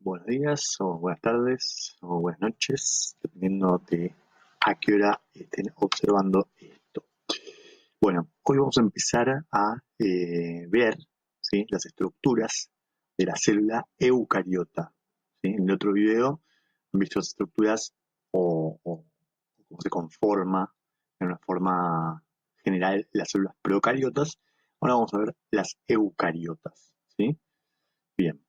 buenos días, o buenas tardes, o buenas noches, dependiendo de a qué hora estén observando esto. Bueno, hoy vamos a empezar a ver, ¿sí?, las estructuras de la célula eucariota, ¿sí? En el otro video han visto las estructuras o cómo se conforma en una forma general las células procariotas. Ahora vamos a ver las eucariotas, ¿sí? Bien.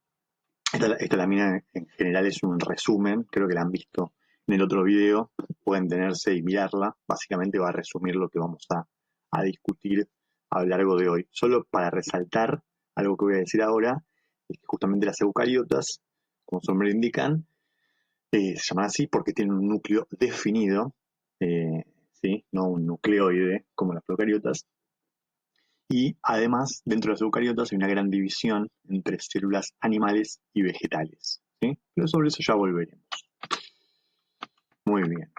Esta lámina en general es un resumen, creo que la han visto en el otro video, pueden tenerse y mirarla. Básicamente va a resumir lo que vamos a discutir a lo largo de hoy. Solo para resaltar algo que voy a decir ahora, es que justamente las eucariotas, como su nombre indican, se llaman así porque tienen un núcleo definido, ¿sí? No un nucleoide como las procariotas. Y además, dentro de las eucariotas hay una gran división entre células animales y vegetales, ¿sí? Pero sobre eso ya volveremos. Muy bien.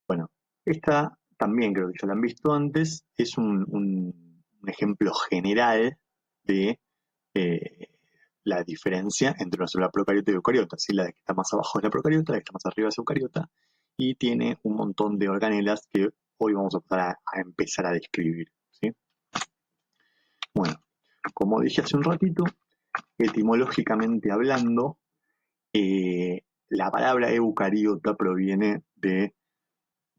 Bueno, esta también creo que ya la han visto antes. Es un ejemplo general de la diferencia entre una célula procariota y eucariota. ¿Sí? La que está más abajo es la procariota, la que está más arriba es eucariota. Y tiene un montón de organelas que hoy vamos a empezar a describir, ¿sí? Bueno, como dije hace un ratito, etimológicamente hablando, la palabra eucariota proviene de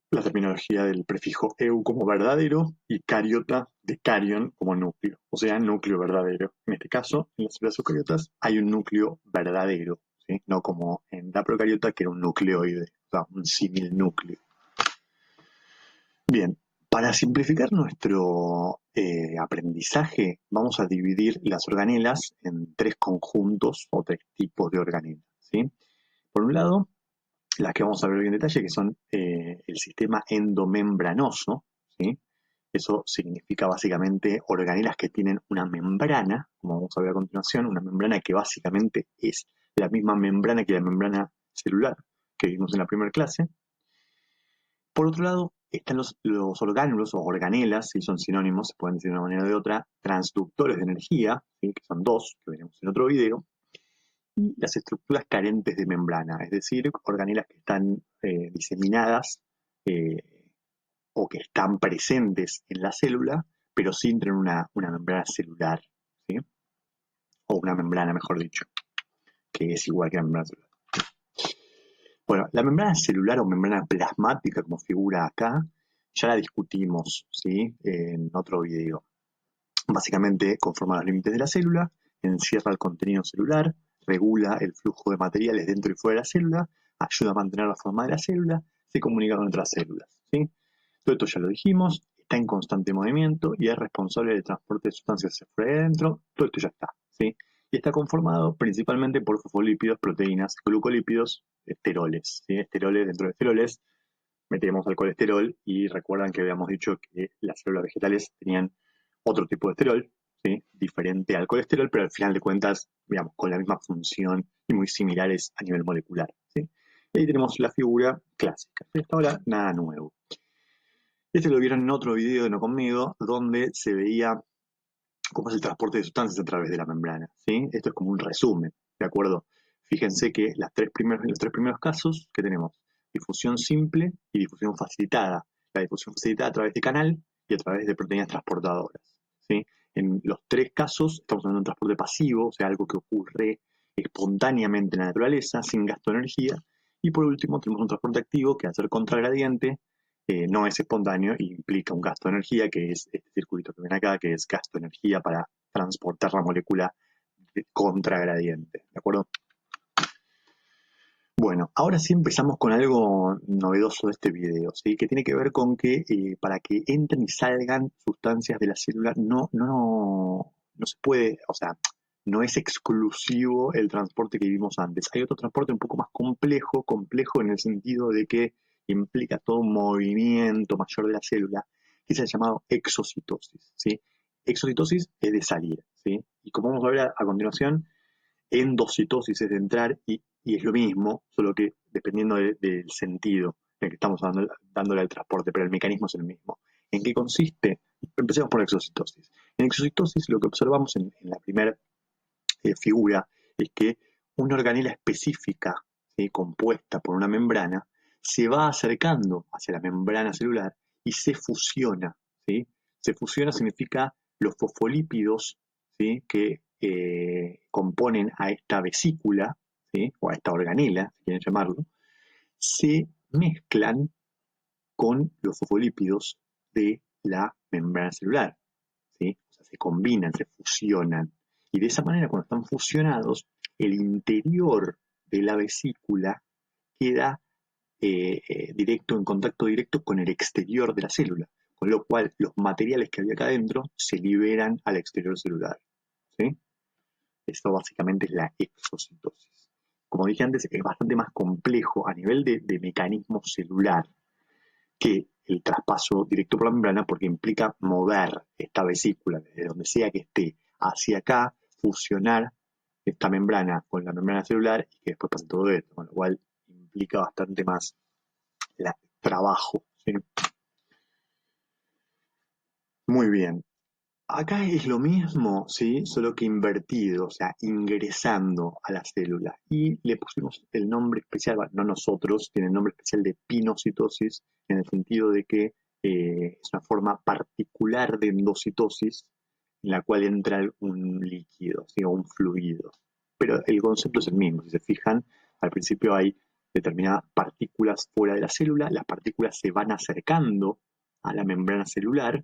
la terminología del prefijo eu como verdadero y cariota de carion como núcleo, o sea, núcleo verdadero. En este caso, en las células eucariotas hay un núcleo verdadero, ¿sí? No como en la procariota, que era un nucleoide, o sea, un símil núcleo. Bien, para simplificar nuestro aprendizaje, vamos a dividir las organelas en tres conjuntos o tres tipos de organelas, ¿sí? Por un lado, las que vamos a ver hoy en detalle, que son el sistema endomembranoso, ¿sí? Eso significa básicamente organelas que tienen una membrana, como vamos a ver a continuación, una membrana que básicamente es la misma membrana que la membrana celular que vimos en la primera clase. Por otro lado, están los orgánulos o organelas, si son sinónimos, se pueden decir de una manera o de otra, transductores de energía, ¿sí? Que son dos, que veremos en otro video, y las estructuras carentes de membrana, es decir, organelas que están diseminadas o que están presentes en la célula, pero sin tener una membrana celular, ¿sí? O una membrana, mejor dicho, que es igual que la membrana celular. Bueno, la membrana celular o membrana plasmática, como figura acá, ya la discutimos, ¿sí?, en otro video. Básicamente conforma los límites de la célula, encierra el contenido celular, regula el flujo de materiales dentro y fuera de la célula, ayuda a mantener la forma de la célula, se comunica con otras células, ¿sí? Todo esto ya lo dijimos, está en constante movimiento y es responsable del transporte de sustancias hacia afuera y adentro. Todo esto ya está, ¿sí? Y está conformado principalmente por fosfolípidos, proteínas, glucolípidos, esteroles, ¿sí? Esteroles, dentro de esteroles metemos al colesterol, y recuerdan que habíamos dicho que las células vegetales tenían otro tipo de esterol, ¿sí?, diferente al colesterol, pero al final de cuentas, digamos, con la misma función y muy similares a nivel molecular, ¿sí? Y ahí tenemos la figura clásica. Hasta ahora, nada nuevo. Este lo vieron en otro video, no conmigo, donde se veía cómo es el transporte de sustancias a través de la membrana, ¿sí? Esto es como un resumen, ¿de acuerdo? Fíjense que los tres primeros casos que tenemos, difusión simple y difusión facilitada. La difusión facilitada a través de canal y a través de proteínas transportadoras, ¿sí? En los tres casos estamos hablando de un transporte pasivo, o sea, algo que ocurre espontáneamente en la naturaleza, sin gasto de energía. Y por último tenemos un transporte activo que al ser contragradiente no es espontáneo e implica un gasto de energía, que es este circuito que ven acá, que es gasto de energía para transportar la molécula de contragradiente, ¿de acuerdo? Bueno, ahora sí empezamos con algo novedoso de este video, ¿sí? Que tiene que ver con que para que entren y salgan sustancias de la célula no se puede, o sea, no es exclusivo el transporte que vimos antes. Hay otro transporte un poco más complejo en el sentido de que implica todo un movimiento mayor de la célula, que es el llamado exocitosis, ¿sí? Exocitosis es de salir, ¿sí? Y como vamos a ver a continuación, endocitosis es de entrar y es lo mismo, solo que dependiendo del sentido en el que estamos dándole al transporte, pero el mecanismo es el mismo. ¿En qué consiste? Empecemos por exocitosis. En exocitosis lo que observamos en la primera figura es que una organela específica, ¿sí?, compuesta por una membrana, se va acercando hacia la membrana celular y se fusiona, ¿sí? Se fusiona significa los fosfolípidos, ¿sí?, que componen a esta vesícula, ¿sí?, o a esta organela, si quieren llamarlo, se mezclan con los fosfolípidos de la membrana celular, ¿sí? O sea, se combinan, se fusionan. Y de esa manera, cuando están fusionados, el interior de la vesícula queda en contacto directo con el exterior de la célula, con lo cual los materiales que había acá adentro se liberan al exterior celular, ¿sí? Esto básicamente es la exocitosis. Como dije antes, es bastante más complejo a nivel de mecanismo celular que el traspaso directo por la membrana, porque implica mover esta vesícula desde donde sea que esté hacia acá, fusionar esta membrana con la membrana celular y que después pase todo esto, con lo cual implica bastante más trabajo, ¿sí? Muy bien. Acá es lo mismo, ¿sí?, solo que invertido, o sea, ingresando a la célula. Y le pusimos el nombre especial, bueno, no nosotros, tiene el nombre especial de pinocitosis, en el sentido de que es una forma particular de endocitosis en la cual entra un líquido, ¿sí?, o un fluido. Pero el concepto es el mismo. Si se fijan, al principio hay determinadas partículas fuera de la célula, las partículas se van acercando a la membrana celular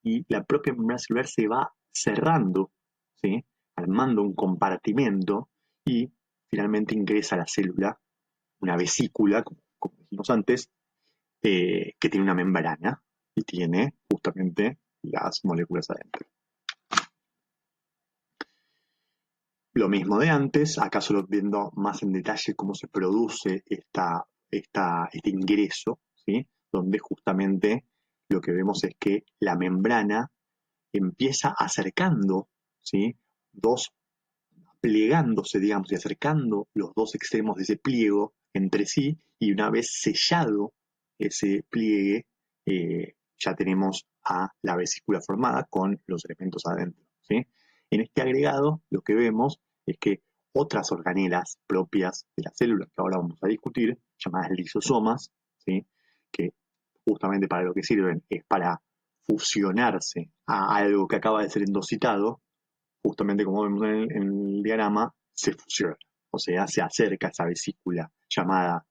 y la propia membrana celular se va cerrando, ¿sí?, armando un compartimento y finalmente ingresa a la célula una vesícula, como dijimos antes, que tiene una membrana y tiene justamente las moléculas adentro. Lo mismo de antes, acá solo viendo más en detalle cómo se produce este ingreso, ¿sí?, donde justamente lo que vemos es que la membrana empieza acercando, ¿sí?, plegándose, digamos, y acercando los dos extremos de ese pliego entre sí, y una vez sellado ese pliegue, ya tenemos a la vesícula formada con los elementos adentro, ¿sí? En este agregado lo que vemos es que otras organelas propias de las células que ahora vamos a discutir, llamadas lisosomas, ¿sí?, que justamente para lo que sirven es para fusionarse a algo que acaba de ser endocitado, justamente como vemos en el diagrama, se fusiona, o sea, se acerca esa vesícula llamada,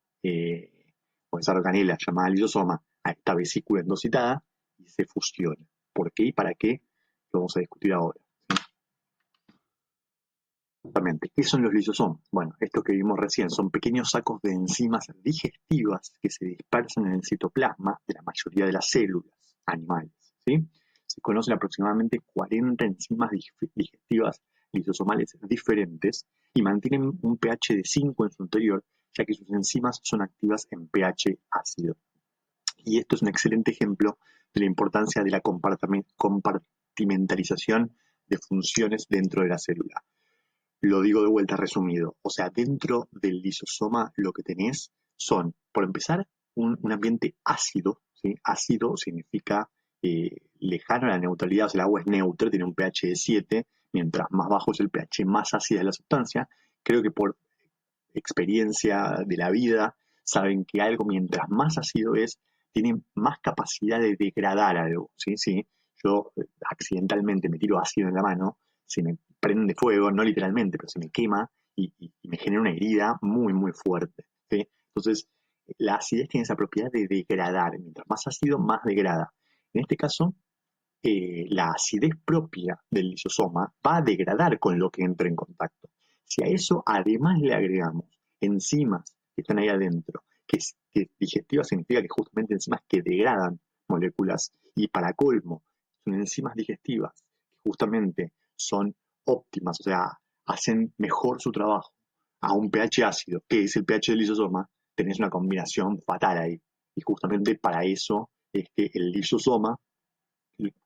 o esa organela llamada lisosoma, a esta vesícula endocitada y se fusiona. ¿Por qué y para qué? Lo vamos a discutir ahora. Exactamente. ¿Qué son los lisosomas? Bueno, esto que vimos recién son pequeños sacos de enzimas digestivas que se dispersan en el citoplasma de la mayoría de las células animales, ¿sí? Se conocen aproximadamente 40 enzimas digestivas lisosomales diferentes y mantienen un pH de 5 en su interior, ya que sus enzimas son activas en pH ácido. Y esto es un excelente ejemplo de la importancia de la compartimentalización de funciones dentro de la célula. Lo digo de vuelta resumido. O sea, dentro del lisosoma lo que tenés son, por empezar, un ambiente ácido, ¿sí? Ácido significa lejano a la neutralidad, o sea, el agua es neutra, tiene un pH de 7, mientras más bajo es el pH, más ácida es la sustancia. Creo que por experiencia de la vida saben que algo, mientras más ácido es, tiene más capacidad de degradar algo, ¿sí? Sí, yo accidentalmente me tiro ácido en la mano, se me prende fuego, no literalmente, pero se me quema y me genera una herida muy, muy fuerte, ¿sí? Entonces, la acidez tiene esa propiedad de degradar. Mientras más ácido, más degrada. En este caso, la acidez propia del lisosoma va a degradar con lo que entre en contacto. Si a eso además le agregamos enzimas que están ahí adentro, que digestiva significa que justamente enzimas que degradan moléculas, y para colmo, son enzimas digestivas que justamente son óptimas, o sea, hacen mejor su trabajo a un pH ácido, que es el pH del lisosoma, tenés una combinación fatal ahí. Y justamente para eso es que el lisosoma,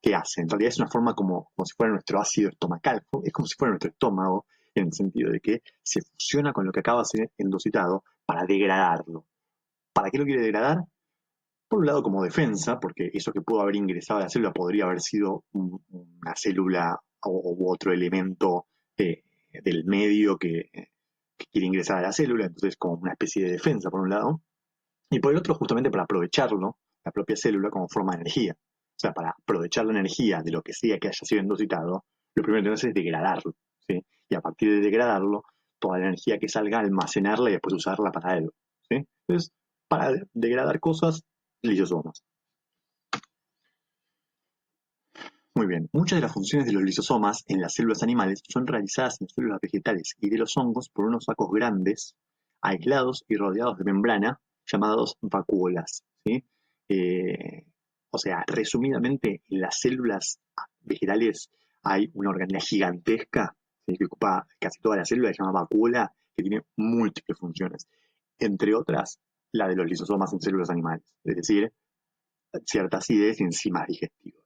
¿qué hace? En realidad es una forma como si fuera nuestro ácido estomacal, es como si fuera nuestro estómago, en el sentido de que se fusiona con lo que acaba de ser endocitado para degradarlo. ¿Para qué lo quiere degradar? Por un lado como defensa, porque eso que pudo haber ingresado a la célula podría haber sido una célula u otro elemento del medio que quiere ingresar a la célula, entonces como una especie de defensa por un lado, y por el otro justamente para aprovecharlo, la propia célula, como forma de energía. O sea, para aprovechar la energía de lo que sea que haya sido endocitado, lo primero que tenemos es degradarlo, ¿sí? Y a partir de degradarlo, toda la energía que salga, almacenarla y después usarla para algo, ¿sí? Entonces, para degradar cosas, lisosomas. Muy bien, muchas de las funciones de los lisosomas en las células animales son realizadas en células vegetales y de los hongos por unos sacos grandes, aislados y rodeados de membrana, llamados vacuolas, ¿sí? Eh, o sea, resumidamente, en las células vegetales hay una organela gigantesca, ¿sí? Que ocupa casi toda la célula, que se llama vacuola, que tiene múltiples funciones, entre otras, la de los lisosomas en células animales, es decir, ciertas acidez y enzimas digestivas.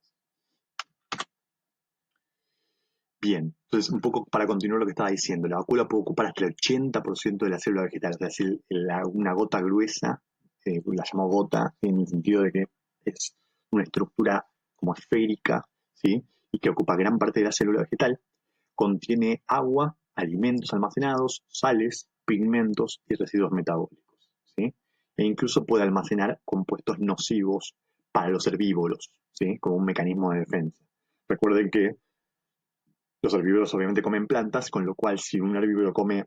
Bien, entonces un poco para continuar lo que estaba diciendo, la vacuola puede ocupar hasta el 80% de la célula vegetal, es decir, una gota gruesa, la llamo gota en el sentido de que es una estructura como esférica, ¿sí? Y que ocupa gran parte de la célula vegetal, contiene agua, alimentos almacenados, sales, pigmentos y residuos metabólicos, ¿sí? E incluso puede almacenar compuestos nocivos para los herbívoros, ¿sí? Como un mecanismo de defensa. Recuerden que los herbívoros obviamente comen plantas, con lo cual si un herbívoro come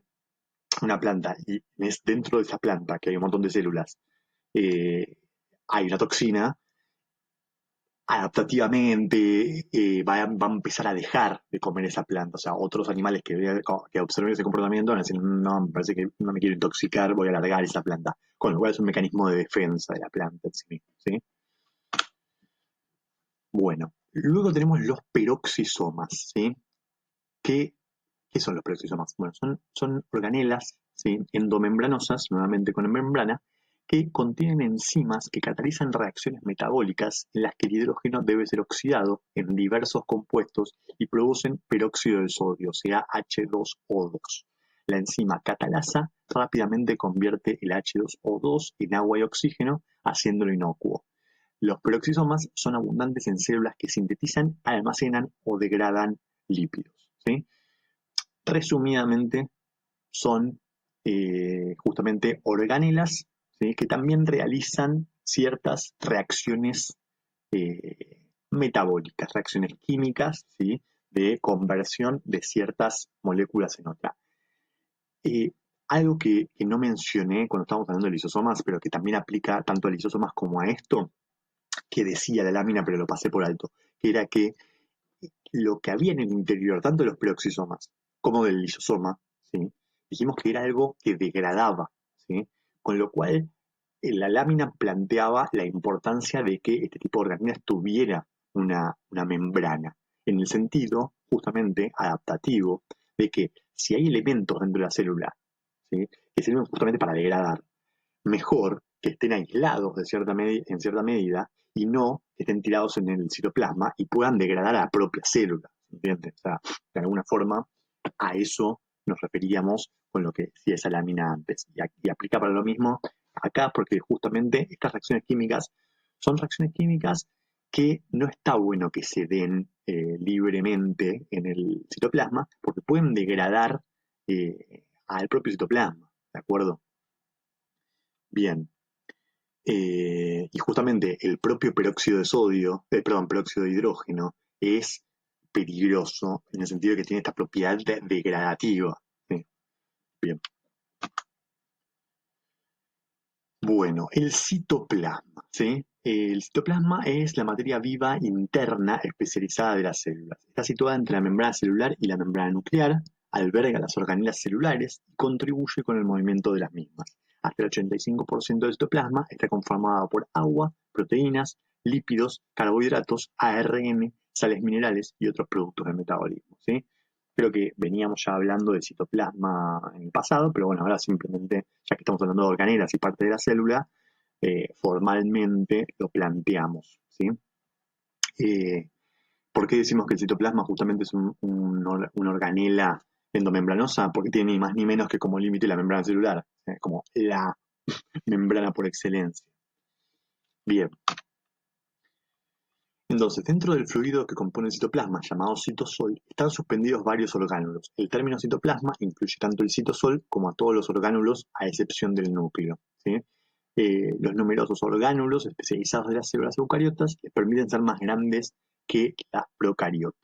una planta y es dentro de esa planta, que hay un montón de células, eh, hay una toxina, adaptativamente va a empezar a dejar de comer esa planta. O sea, otros animales que observen ese comportamiento van a decir, no, me parece que no me quiero intoxicar, voy a alargar esa planta. Con lo cual es un mecanismo de defensa de la planta en sí mismo, ¿sí? Bueno, luego tenemos los peroxisomas, ¿sí? ¿Qué, ¿Qué son los peroxisomas? Bueno, son organelas, ¿sí? Endomembranosas, nuevamente con membrana, que contienen enzimas que catalizan reacciones metabólicas en las que el hidrógeno debe ser oxidado en diversos compuestos y producen peróxido de sodio, o sea, H2O2. La enzima catalasa rápidamente convierte el H2O2 en agua y oxígeno, haciéndolo inocuo. Los peroxisomas son abundantes en células que sintetizan, almacenan o degradan lípidos, ¿sí? Resumidamente, son justamente organelas, ¿sí? Que también realizan ciertas reacciones metabólicas, reacciones químicas, ¿sí? De conversión de ciertas moléculas en otra. Eh, Algo que no mencioné cuando estábamos hablando de lisosomas, pero que también aplica tanto a lisosomas como a esto, que decía la lámina, pero lo pasé por alto, que era que lo que había en el interior, tanto de los peroxisomas como del lisosoma, ¿sí? Dijimos que era algo que degradaba, ¿sí? Con lo cual la lámina planteaba la importancia de que este tipo de organismos tuviera una membrana, en el sentido justamente adaptativo de que si hay elementos dentro de la célula, ¿sí? Que sirven justamente para degradar, mejor que estén aislados en cierta medida y no que estén tirados en el citoplasma y puedan degradar a la propia célula, ¿entiendes? O sea, de alguna forma a eso nos referíamos con lo que decía esa lámina antes. Y aplica para lo mismo acá porque justamente estas reacciones químicas son reacciones químicas que no está bueno que se den libremente en el citoplasma porque pueden degradar al propio citoplasma, ¿de acuerdo? Bien, y justamente el propio peróxido de sodio, peróxido de hidrógeno, es peligroso en el sentido de que tiene esta propiedad degradativa. Sí, bien. Bueno, el citoplasma, ¿sí? El citoplasma es la materia viva interna especializada de las células. Está situada entre la membrana celular y la membrana nuclear, alberga las organelas celulares y contribuye con el movimiento de las mismas. Hasta el 85% del citoplasma está conformado por agua, proteínas, lípidos, carbohidratos, ARN, sales minerales y otros productos del metabolismo, ¿sí? Creo que veníamos ya hablando de citoplasma en el pasado, pero bueno, ahora simplemente, ya que estamos hablando de organelas y parte de la célula, formalmente lo planteamos, ¿sí? Eh, ¿Por qué decimos que el citoplasma justamente es una organela endomembranosa? Porque tiene ni más ni menos que como límite la membrana celular, como la membrana por excelencia. Bien, Entonces, dentro del fluido que compone el citoplasma, llamado citosol, están suspendidos varios orgánulos. El término citoplasma incluye tanto el citosol como a todos los orgánulos, a excepción del núcleo, ¿sí? Los numerosos orgánulos especializados de las células eucariotas les permiten ser más grandes que las procariotas.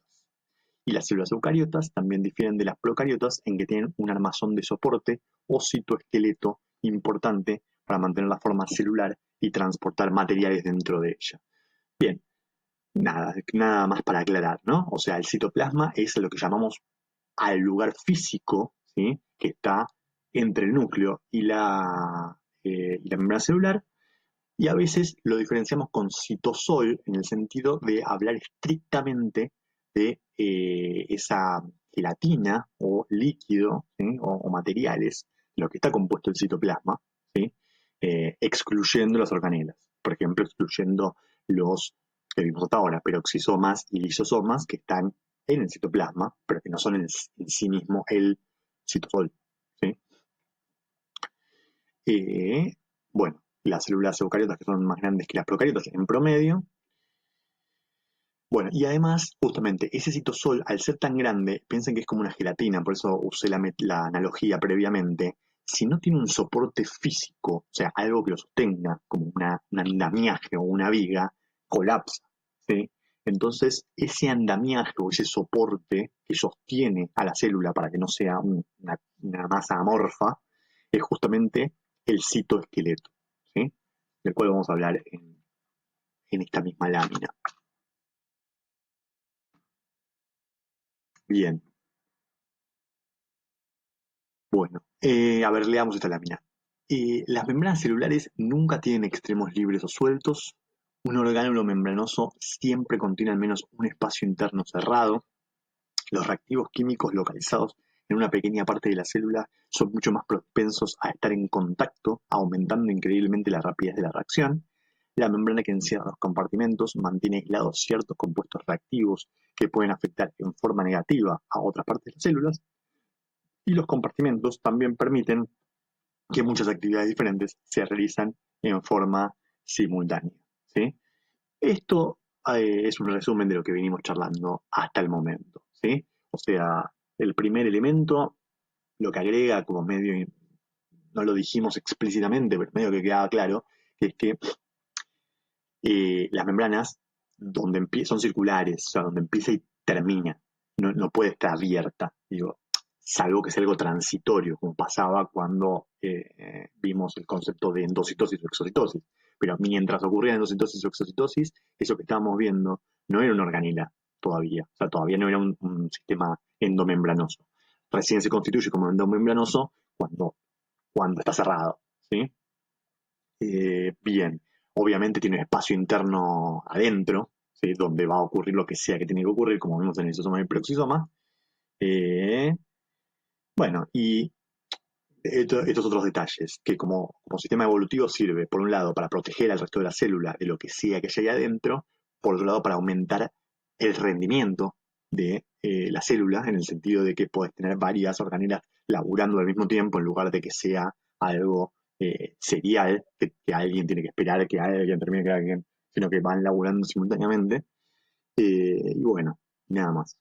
Y las células eucariotas también difieren de las procariotas en que tienen un armazón de soporte o citoesqueleto importante para mantener la forma celular y transportar materiales dentro de ella. Bien, nada más para aclarar, ¿no? O sea, el citoplasma es lo que llamamos al lugar físico, ¿sí? Que está entre el núcleo y la membrana celular, y a veces lo diferenciamos con citosol en el sentido de hablar estrictamente de esa gelatina o líquido, ¿sí? O materiales, de lo que está compuesto el citoplasma, ¿sí? Excluyendo las organelas. Por ejemplo, excluyendo los que vimos hasta ahora, peroxisomas y lisosomas que están en el citoplasma, pero que no son en sí mismo el citosol, ¿sí? Bueno, las células eucariotas que son más grandes que las procariotas en promedio. Bueno, y además, justamente, ese citosol, al ser tan grande, piensen que es como una gelatina, por eso usé la analogía previamente. Si no tiene un soporte físico, o sea, algo que lo sostenga, como un andamiaje o una viga, colapsa, ¿sí? Entonces, ese andamiaje o ese soporte que sostiene a la célula para que no sea una masa amorfa, es justamente el citoesqueleto, ¿sí? Del cual vamos a hablar en esta misma lámina. Bien, bueno, a ver, leamos esta lámina. Las membranas celulares nunca tienen extremos libres o sueltos. Un orgánulo membranoso siempre contiene al menos un espacio interno cerrado. Los reactivos químicos localizados en una pequeña parte de la célula son mucho más propensos a estar en contacto, aumentando increíblemente la rapidez de la reacción. La membrana que encierra los compartimentos mantiene aislados ciertos compuestos reactivos que pueden afectar en forma negativa a otras partes de las células. Y los compartimentos también permiten que muchas actividades diferentes se realizan en forma simultánea, ¿sí? Esto es un resumen de lo que venimos charlando hasta el momento, ¿sí? O sea, el primer elemento, lo que agrega como medio, no lo dijimos explícitamente, pero medio que quedaba claro, que es que las membranas son circulares, o sea, donde empieza y termina, no puede estar abierta, digo, salvo que sea algo transitorio, como pasaba cuando vimos el concepto de endocitosis o exocitosis. Pero mientras ocurría endocitosis o exocitosis, eso que estábamos viendo no era una organela todavía, o sea, todavía no era un sistema endomembranoso. Recién se constituye como endomembranoso cuando está cerrado, ¿sí? Bien, obviamente tiene un espacio interno adentro, ¿sí? Donde va a ocurrir lo que sea que tiene que ocurrir, como vimos en el lisosoma y el peroxisoma. Eh, bueno, y estos otros detalles, que como sistema evolutivo sirve, por un lado, para proteger al resto de la célula de lo que sea que haya ahí adentro, por otro lado, para aumentar el rendimiento de la célula, en el sentido de que puedes tener varias organelas laburando al mismo tiempo, en lugar de que sea algo serial, que alguien tiene que esperar que alguien termine que alguien, sino que van laburando simultáneamente. Y bueno, nada más.